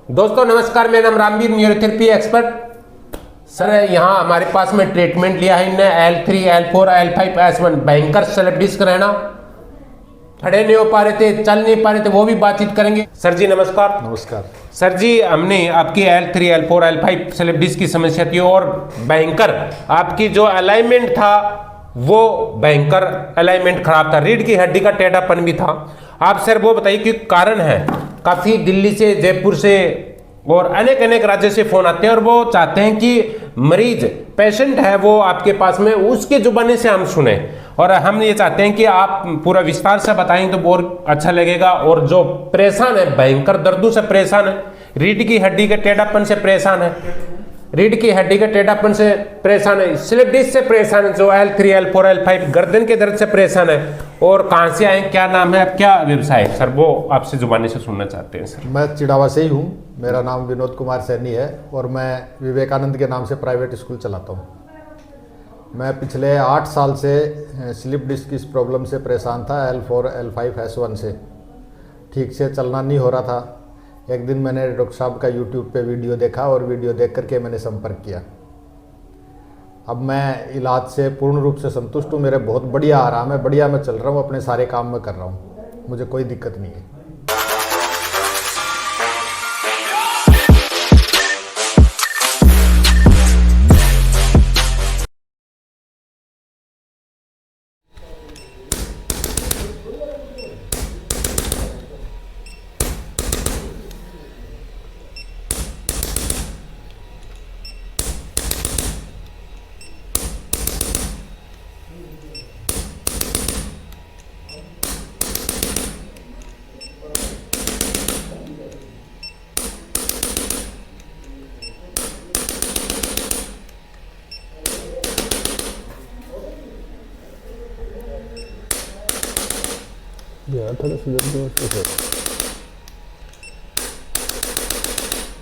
दोस्तों नमस्कार, मेरा नाम रामवीर, न्यूरोथेरेपी एक्सपर्ट। सर यहाँ हमारे पास में ट्रीटमेंट लिया है इनने L3, L4, L5, S1 भयंकर स्लिप डिस्क रहना, खड़े नहीं हो पा रहे थे, चल नहीं पा रहे थे, वो भी बातचीत करेंगे। सर जी नमस्कार। नमस्कार सर जी, हमने आपकी L3, L4, L5 slip disc की समस्या थी और भयंकर आपकी जो अलाइनमेंट था वो भयंकर अलाइनमेंट खराब था, रीढ़ की हड्डी का टेढ़ापन भी था। आप सर वो बताइए कि कारण है, काफ़ी दिल्ली से, जयपुर से और अनेक अनेक राज्य से फोन आते हैं और वो चाहते हैं कि मरीज पेशेंट है वो आपके पास में उसके जुबानी से हम सुने, और हम ये चाहते हैं कि आप पूरा विस्तार से बताएं तो बहुत अच्छा लगेगा। और जो परेशान है, भयंकर दर्दों से परेशान है, रीढ़ की हड्डी के टेढ़ापन से परेशान है, रीढ़ की हड्डी के टेढ़ापन से परेशान है, स्लिप डिस्क से परेशान है, जो L3, L4, L5 गर्दन के दर्द से परेशान है, और कहाँ से आए, क्या नाम है, अब क्या व्यवसाय है सर, वो आपसे जुबानी से सुनना चाहते हैं सर। मैं चिड़ावा से ही हूँ। मेरा नाम विनोद कुमार सैनी है और मैं विवेकानंद के नाम से प्राइवेट स्कूल चलाता हूँ। मैं पिछले 8 साल से स्लिप डिस्क की प्रॉब्लम से परेशान था। L4, L5, S1 से ठीक से चलना नहीं हो रहा था। एक दिन मैंने डॉक्टर साहब का यूट्यूब पे वीडियो देखा और वीडियो देख करके मैंने संपर्क किया। अब मैं इलाज से पूर्ण रूप से संतुष्ट हूँ। मेरे बहुत बढ़िया आराम है, बढ़िया मैं चल रहा हूँ, अपने सारे काम मैं कर रहा हूँ, मुझे कोई दिक्कत नहीं है।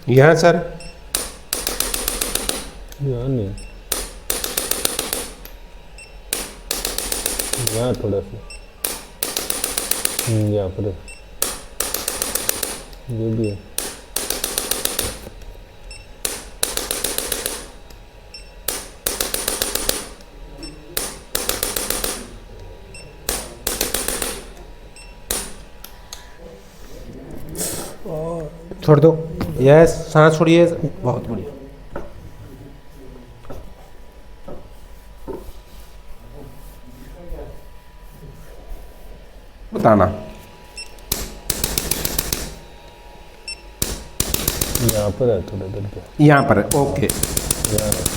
यहाँ सर यहाँ नहीं, यहाँ थोड़ा सा यहाँ पर ये भी है। छोड़ दो, यह सांस छोड़िए, बहुत बढ़िया। बताना यहाँ पर है थोड़ा दर्द, यहाँ पर है, ओके। यहाँ है।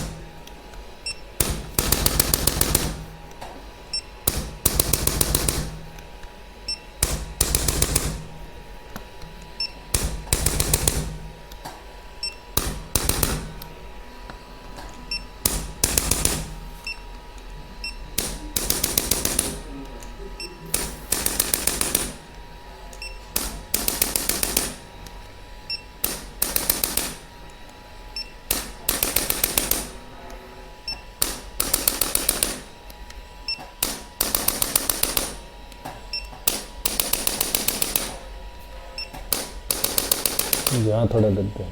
यहाँ थोड़ा दर्द है,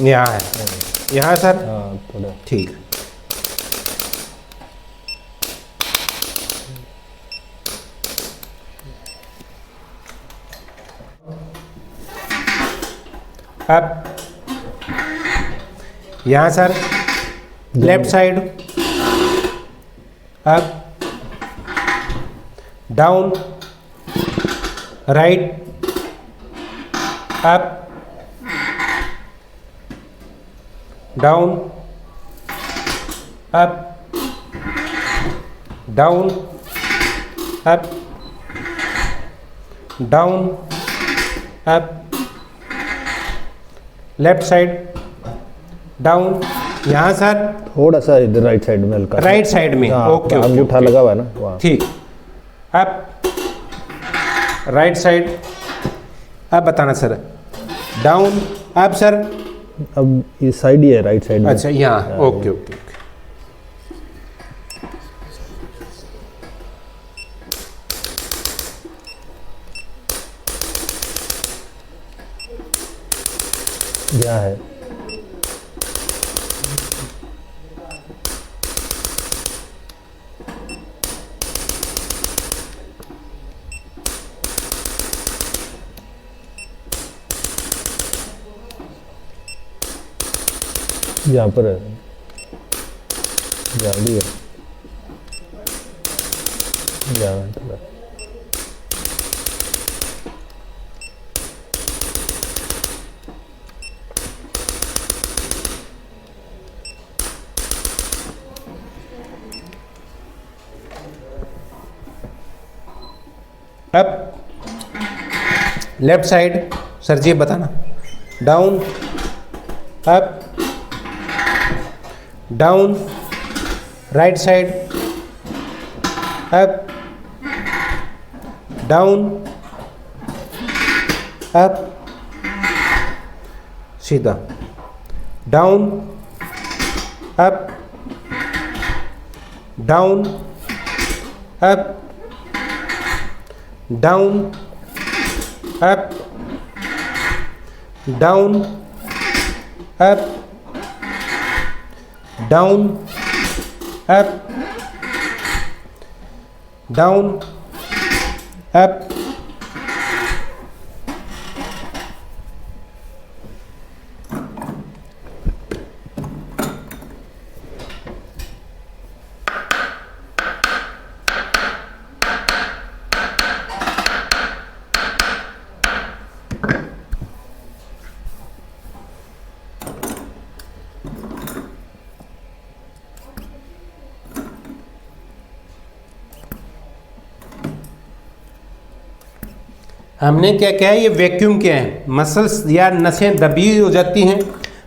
यहाँ है, यहाँ सर, हाँ थोड़ा। ठीक। अब यहाँ sir left side, up down, right, up down, up down, up down, up left side, down. यहाँ सर थोड़ा सा इधर राइट साइड में हल्का, राइट साइड में, ओके, अंगूठा लगा हुआ है ना वहाँ, ठीक। अप राइट साइड, अब बताना सर, डाउन, अप सर, अब ये साइड ही है राइट साइड में। अच्छा यहाँ, ओके ओके ओके। यहाँ है। यहाँ पर है, यहाँ भी है, यहाँ थोड़ा। Up left side sir ji बताना, down up down, right side up down up, सीधा down up down up down up down up down up down up. हमने क्या किया है, ये वैक्यूम किया है, मसल्स या नसें दबी हो जाती हैं,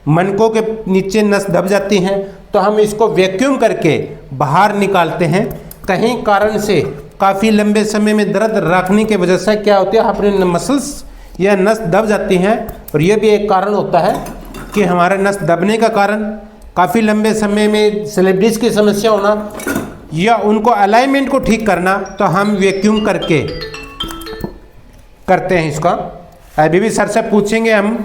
मनकों के नीचे नस दब जाती हैं, तो हम इसको वैक्यूम करके बाहर निकालते हैं। कहीं कारण से काफ़ी लंबे समय में दर्द रखने की वजह से क्या होती है, अपने मसल्स या नस दब जाती हैं, और ये भी एक कारण होता है कि हमारे नस दबने का कारण काफ़ी लंबे समय में स्लिप डिस्क की समस्या होना या उनको अलाइनमेंट को ठीक करना, तो हम वैक्यूम करके करते हैं इसका। अभी भी सर से पूछेंगे हम।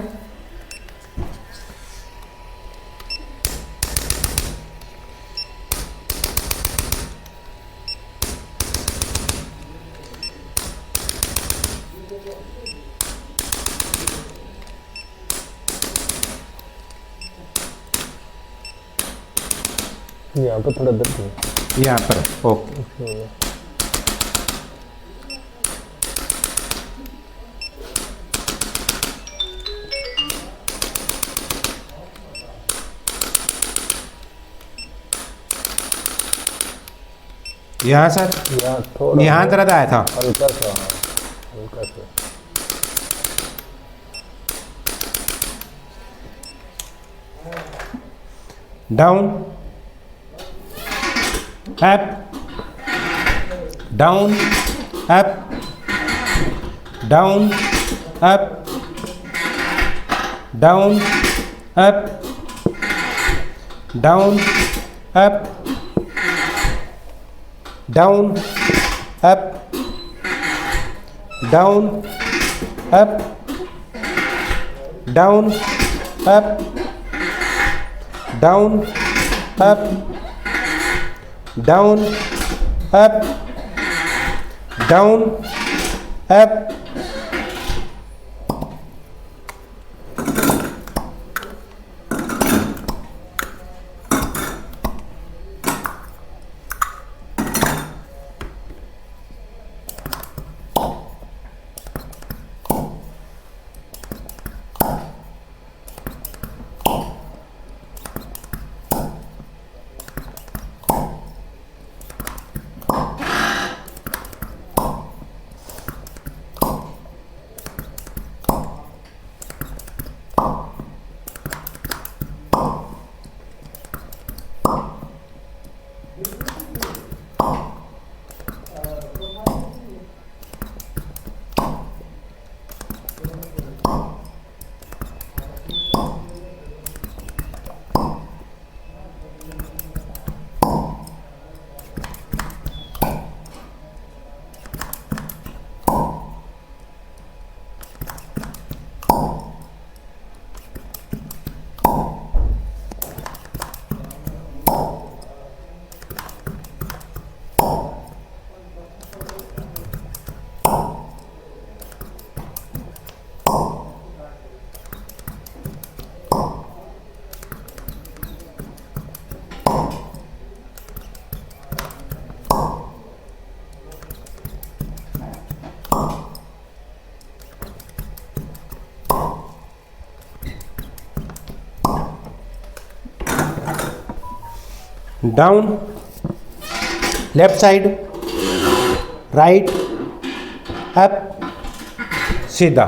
यहाँ पर थोड़ा दर्द है, यहाँ पर ओके। यहाँ सर, यहाँ थोड़ा यहाँ दर्द आया था, हल्का सा, हल्का सा। Down up down up down up down up down up down up down up down up down up down up down up. Down, left side, right, up, सीधा,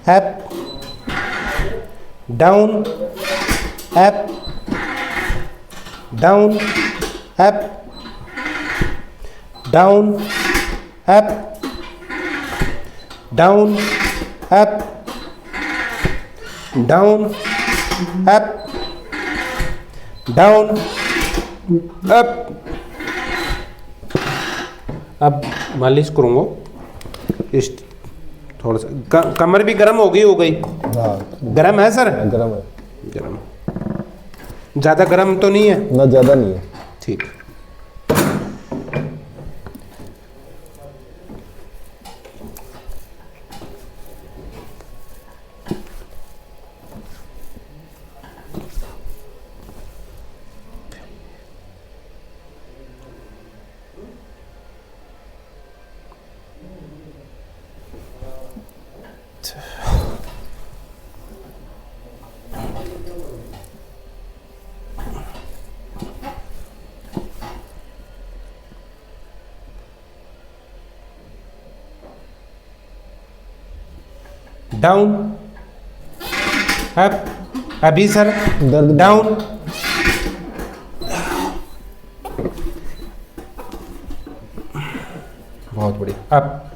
up, down, up, down, up, down, up, down, up, down, up, down, up. अब मालिश करूँगा। इस थोड़ा सा कमर भी गर्म हो गई। हाँ गर्म है सर? गर्म है, गर्म, ज़्यादा गर्म तो नहीं है? ना ज़्यादा नहीं है। ठीक। डाउन, अप, अभी सर दर्द डाउन, बहुत बढ़िया। अप।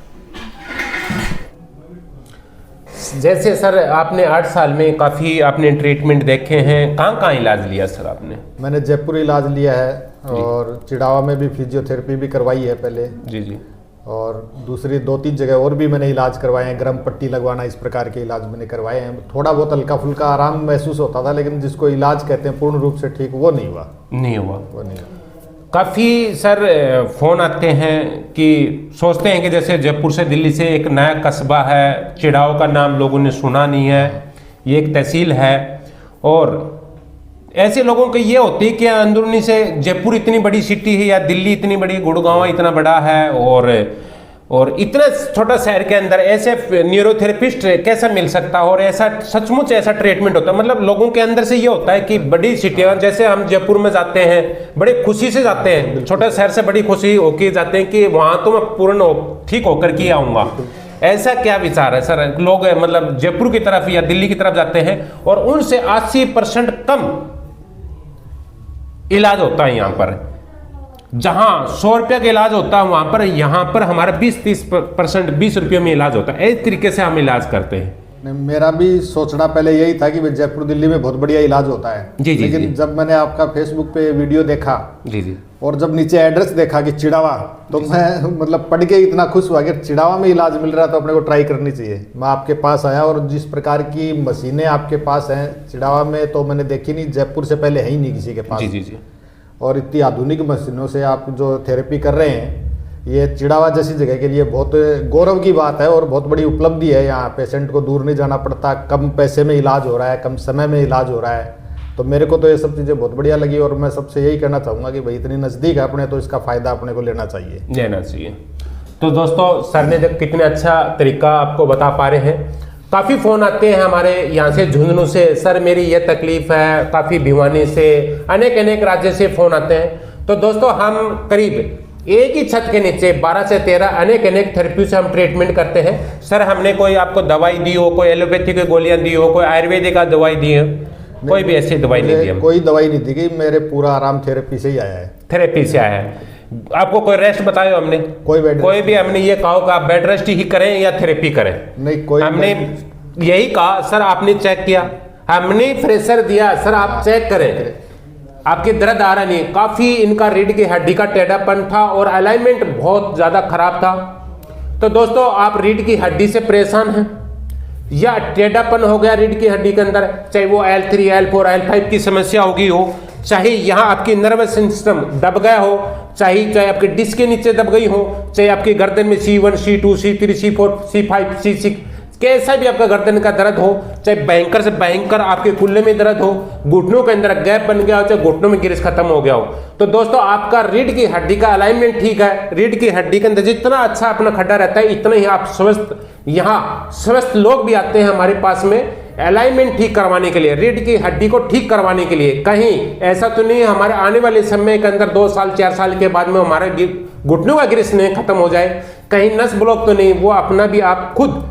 जैसे सर आपने 8 साल में काफ़ी आपने ट्रीटमेंट देखे हैं, कहाँ इलाज लिया सर आपने? मैंने जयपुर इलाज लिया है और चिड़ावा में भी फिजियोथेरेपी भी करवाई है पहले, जी। और दूसरी 2-3 जगह और भी मैंने इलाज करवाए हैं, गर्म पट्टी लगवाना, इस प्रकार के इलाज मैंने करवाए हैं। थोड़ा बहुत हल्का फुल्का आराम महसूस होता था, लेकिन जिसको इलाज कहते हैं पूर्ण रूप से ठीक, वो नहीं हुआ। वो नहीं हुआ। काफ़ी सर फ़ोन आते हैं कि सोचते हैं कि जैसे जयपुर से दिल्ली से एक नया कस्बा है, चिड़ाव का नाम लोगों ने सुना नहीं है, ये एक तहसील है, और ऐसे लोगों को ये होती है कि अंदरूनी से जयपुर इतनी बड़ी सिटी है या दिल्ली इतनी बड़ी, गुड़गांव इतना बड़ा है, और इतना छोटा शहर के अंदर ऐसे न्यूरोथेरेपिस्ट कैसा मिल सकता है, और ऐसा सचमुच ऐसा ट्रीटमेंट होता है। मतलब लोगों के अंदर से ये होता है कि बड़ी सिटियाँ, जैसे हम जयपुर में जाते हैं बड़े खुशी से जाते हैं, छोटा शहर से बड़ी खुशी होके जाते हैं कि वहाँ तो मैं पूर्ण ठीक होकर के आऊँगा। ऐसा क्या विचार है सर? लोग मतलब जयपुर की तरफ या दिल्ली की तरफ जाते हैं और उनसे 80% कम इलाज होता है यहाँ पर। जहां 100 रुपये का इलाज होता है वहां पर, यहाँ पर हमारा 20-30% 20 रुपये में इलाज होता है। इस तरीके से हम इलाज करते हैं। मेरा भी सोचना पहले यही था कि जयपुर दिल्ली में बहुत बढ़िया इलाज होता है, जी, लेकिन जब मैंने आपका फेसबुक पे वीडियो देखा, जी, और जब नीचे एड्रेस देखा कि चिड़ावा, तो मैं मतलब पढ़ के इतना खुश हुआ कि चिड़ावा में इलाज मिल रहा है तो अपने को ट्राई करनी चाहिए। मैं आपके पास आया, और जिस प्रकार की मशीनें आपके पास हैं चिड़ावा में तो मैंने देखी नहीं, जयपुर से पहले है ही नहीं किसी के पास। जी। और इतनी आधुनिक मशीनों से आप जो थेरेपी कर रहे हैं, ये चिड़ावा जैसी जगह के लिए बहुत गौरव की बात है और बहुत बड़ी उपलब्धि है। यहाँ पेशेंट को दूर नहीं जाना पड़ता, कम पैसे में इलाज हो रहा है, कम समय में इलाज हो रहा है। तो मेरे को तो ये सब चीज़ें बहुत बढ़िया लगी, और मैं सबसे यही कहना चाहूँगा कि भाई इतनी नज़दीक है अपने, तो इसका फ़ायदा अपने को लेना चाहिए। तो दोस्तों सर ने कितने अच्छा तरीका आपको बता पा रहे हैं। काफ़ी फ़ोन आते हैं हमारे यहाँ से झुंझुनू से, सर मेरी ये तकलीफ़ है, काफ़ी भिवानी से, अनेक राज्य से फ़ोन आते हैं। तो दोस्तों हम करीब एक ही छत के नीचे 12 से 13 अनेक थेरेपी से हम ट्रीटमेंट करते हैं। सर हमने कोई आपको दवाई दी हो, कोई एलोपैथी की गोलियां दी हो, कोई आयुर्वेदिक का दवाई दी है, कोई भी ऐसी दवाई नहीं दी? कोई दवाई नहीं दी गई, मेरे पूरा आराम थेरेपी से ही आया है। थेरेपी से आया है। आपको कोई रेस्ट बताया हमने? कोई भी हमने ये कहा कि आप बेड रेस्ट ही करें या थेरेपी करें? नहीं, कोई हमने यही कहा सर आपने चेक किया, हमने प्रेशर दिया, सर आप चेक करें, आपके दर्द आ रहा नहीं। काफ़ी इनका रीढ़ की हड्डी का टेढ़ापन था और अलाइनमेंट बहुत ज़्यादा खराब था। तो दोस्तों आप रीढ़ की हड्डी से परेशान हैं या टेढ़ापन हो गया रीढ़ की हड्डी के अंदर, चाहे वो L3, L4, L5 की समस्या होगी हो, चाहे यहाँ आपकी नर्वस सिस्टम दब गया हो, चाहे आपके डिस्क के नीचे दब गई हो, चाहे आपकी गर्दन में C1, C2, C3, C4, C5, C6, कैसा भी आपका गर्दन का दर्द हो, चाहे भयंकर से भयंकर आपके कुल्ले में दर्द हो, घुटनों के अंदर गैप बन गया हो, चाहे घुटनों में गिरिश खत्म हो गया हो, तो दोस्तों आपका रीढ़ की हड्डी का अलाइनमेंट ठीक है। रीढ़ की हड्डी के अंदर जितना अच्छा अपना खड्डा रहता है, इतना ही आप स्वस्थ, यहाँ स्वस्थ लोग भी आते हैं हमारे पास में, अलाइनमेंट ठीक करवाने के लिए, रीढ़ की हड्डी को ठीक करवाने के लिए। कहीं ऐसा तो नहीं हमारे आने वाले समय के अंदर 2 साल 4 साल के बाद में हमारे घुटनों का गिर स्नेह खत्म हो जाए, कहीं नस ब्लॉक तो नहीं, वो अपना भी आप खुद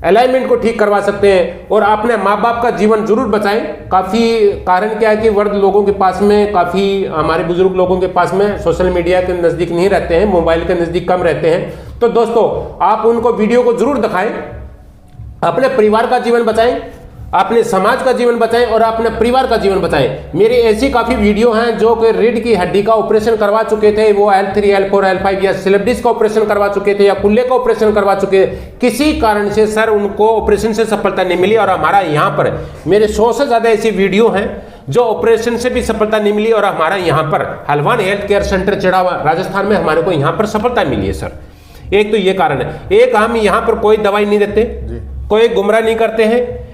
अलाइनमेंट को ठीक करवा सकते हैं और अपने माँ बाप का जीवन जरूर बचाएं। काफ़ी कारण क्या है कि वृद्ध लोगों के पास में, काफ़ी हमारे बुजुर्ग लोगों के पास में सोशल मीडिया के नज़दीक नहीं रहते हैं, मोबाइल के नज़दीक कम रहते हैं। तो दोस्तों आप उनको वीडियो को जरूर दिखाएं, अपने परिवार का जीवन बचाएं, अपने समाज का जीवन बचाएं और अपने परिवार का जीवन बचाएं। मेरी ऐसी काफ़ी वीडियो हैं जो कि रीढ़ की हड्डी का ऑपरेशन करवा चुके थे, वो L3 L4 L5 या स्लिप डिस्क का ऑपरेशन करवा चुके थे या कुल्ले का ऑपरेशन करवा चुके थे, किसी कारण से सर उनको ऑपरेशन से सफलता नहीं मिली। और हमारा यहाँ पर मेरे 100 से ज़्यादा ऐसी वीडियो हैं जो ऑपरेशन से भी सफलता नहीं मिली और हमारा यहाँ पर Haldwani health care centre Chirawa Rajasthan में हमारे को यहाँ पर सफलता मिली है सर। एक तो ये कारण है, एक हम यहाँ पर कोई दवाई नहीं देते, कोई गुमराह नहीं करते हैं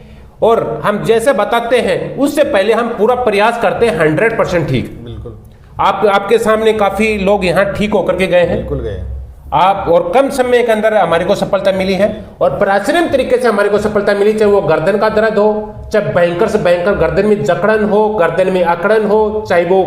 और हम जैसे बताते हैं उससे पहले हम पूरा प्रयास करते हैं 100% ठीक। बिल्कुल आपके सामने काफी लोग यहाँ ठीक होकर के गए हैं, बिल्कुल गए आप, और कम समय के अंदर हमारे को सफलता मिली है और प्राचीन तरीके से हमारे को सफलता मिली। चाहे वो गर्दन का दर्द हो, चाहे भयंकर से भयंकर गर्दन में जकड़न हो, गर्दन में अकड़न हो, चाहे वो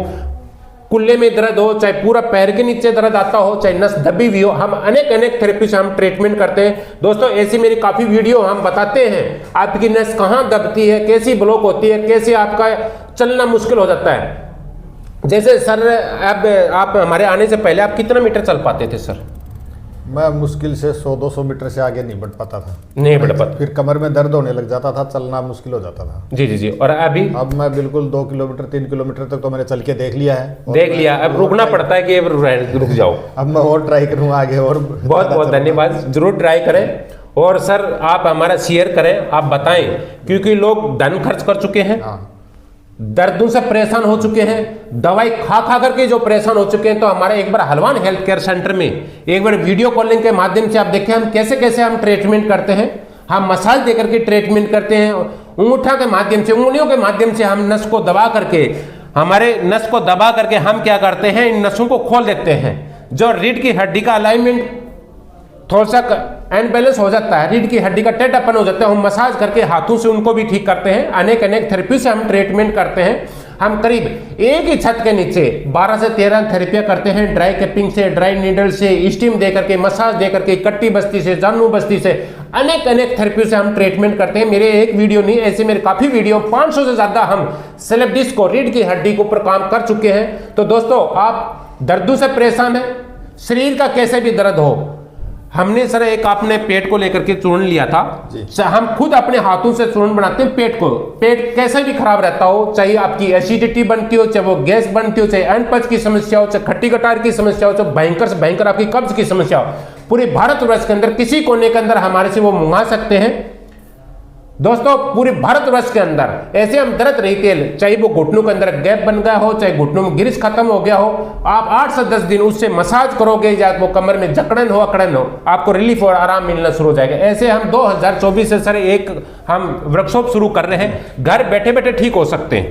कुल्ले में दर्द हो, चाहे पूरा पैर के नीचे दर्द आता हो, चाहे नस दबी हुई हो, हम अनेक थेरेपी से हम ट्रीटमेंट करते हैं। दोस्तों ऐसी मेरी काफ़ी वीडियो हम बताते हैं आपकी नस कहाँ दबती है, कैसी ब्लॉक होती है, कैसे आपका चलना मुश्किल हो जाता है। जैसे सर अब आप हमारे आने से पहले आप कितना मीटर चल पाते थे सर? मैं मुश्किल से 100-200 मीटर से आगे नहीं बढ़ पाता था, नहीं बढ़ पाता, फिर कमर में दर्द होने लग जाता था, चलना मुश्किल हो जाता था। जी जी जी। और अभी अब मैं बिल्कुल 2 किलोमीटर 3 किलोमीटर तक तो मैंने चल के देख लिया है, देख लिया, अब रुकना पड़ता है कि अब रुक जाओ। अब मैं और ट्राई करूँगा आगे और बहुत बहुत धन्यवाद, जरूर ट्राई करें। और सर आप हमारा शेयर करें, आप बताएं, क्योंकि लोग धन खर्च कर चुके हैं, दर्दों से परेशान हो चुके हैं, दवाई खा खा करके जो परेशान हो चुके हैं। तो हमारा एक बार हल्द्वानी हेल्थ केयर सेंटर में एक बार वीडियो कॉलिंग के माध्यम से आप देखें हम कैसे कैसे हम ट्रीटमेंट करते हैं। हम मसाज देकर के ट्रीटमेंट करते हैं, अंगूठा के माध्यम से, उंगलियों के माध्यम से हम नस को दबा करके, हमारे नस को दबा करके हम क्या करते हैं, इन नसों को खोल देते हैं। जो रीढ़ की हड्डी का अलाइनमेंट थोड़ा सा अनबैलेंस हो जाता है, रीढ़ की हड्डी का टेढ़ापन हो जाता है, हम मसाज करके हाथों से उनको भी ठीक करते हैं। अनेक थेरेपी से हम ट्रीटमेंट करते हैं। हम करीब एक ही छत के नीचे 12 से 13 थेरेपियां करते हैं, ड्राई कैपिंग से, ड्राई नीडल से, स्टीम दे करके, मसाज दे करके, कट्टी बस्ती से, जानू बस्ती से, अनेक थेरेपी से हम ट्रीटमेंट करते हैं। मेरे एक वीडियो नहीं, ऐसे मेरे काफ़ी वीडियो, 500 से ज़्यादा हम स्लिप डिस्क को, रीढ़ की हड्डी के ऊपर काम कर चुके हैं। तो दोस्तों आप दर्दों से परेशान हैं, शरीर का कैसे भी दर्द हो, हमने सर एक आपने पेट को लेकर के चूर्ण लिया था, हम खुद अपने हाथों से चूर्ण बनाते हैं पेट को। पेट कैसे भी खराब रहता हो, चाहे आपकी एसिडिटी बनती हो, चाहे वो गैस बनती हो, चाहे अनपच की समस्या हो, चाहे खट्टी कटार की समस्या हो, चाहे भयंकर से भयंकर आपकी कब्ज की समस्या हो, पूरे भारतवर्ष के अंदर किसी कोने के अंदर हमारे से वो मंगा सकते हैं। दोस्तों पूरे भारतवर्ष के अंदर ऐसे हम दर्द रही तेल, चाहे वो घुटनों के अंदर गैप बन गया हो, चाहे घुटनों में गिरिश खत्म हो गया हो, आप 8 से 10 दिन उससे मसाज करोगे या वो कमर में जकड़न हो, अकड़न हो, आपको रिलीफ और आराम मिलना शुरू हो जाएगा। ऐसे हम 2024 से सर एक हम वर्कशॉप शुरू कर रहे हैं, घर बैठे बैठे ठीक हो सकते हैं,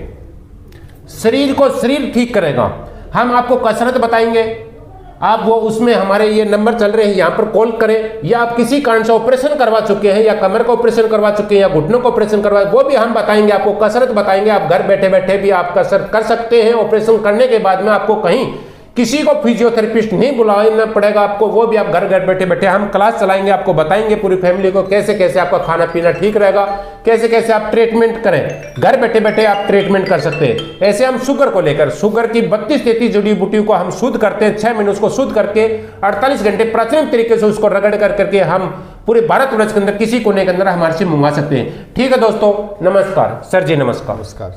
शरीर को शरीर ठीक करेगा। हम आपको कसरत बताएंगे, आप वो उसमें हमारे ये नंबर चल रहे हैं, यहाँ पर कॉल करें। या आप किसी कारण से ऑपरेशन करवा चुके हैं, या कमर का ऑपरेशन करवा चुके हैं, या घुटनों का ऑपरेशन करवा, वो भी हम बताएंगे आपको, कसरत बताएंगे। आप घर बैठे बैठे भी आप कसरत कर सकते हैं। ऑपरेशन करने के बाद में आपको कहीं किसी को फिजियोथेरेपिस्ट नहीं बुलाना पड़ेगा आपको, वो भी आप घर बैठे बैठे हम क्लास चलाएंगे, आपको बताएंगे पूरी फैमिली को कैसे कैसे आपका खाना पीना ठीक रहेगा, कैसे कैसे आप ट्रीटमेंट करें, घर बैठे बैठे आप ट्रीटमेंट कर सकते हैं। ऐसे हम शुगर को लेकर, शुगर की 32-33 जड़ी बूटियों को हम शुद्ध करते हैं, 6 महीने उसको शुद्ध करके 48 घंटे प्राचीन तरीके से उसको रगड़ करके हम पूरे भारतवर्ष के अंदर किसी कोने के अंदर हमारे से मंगवा सकते हैं। ठीक है दोस्तों, नमस्कार सर जी, नमस्कार।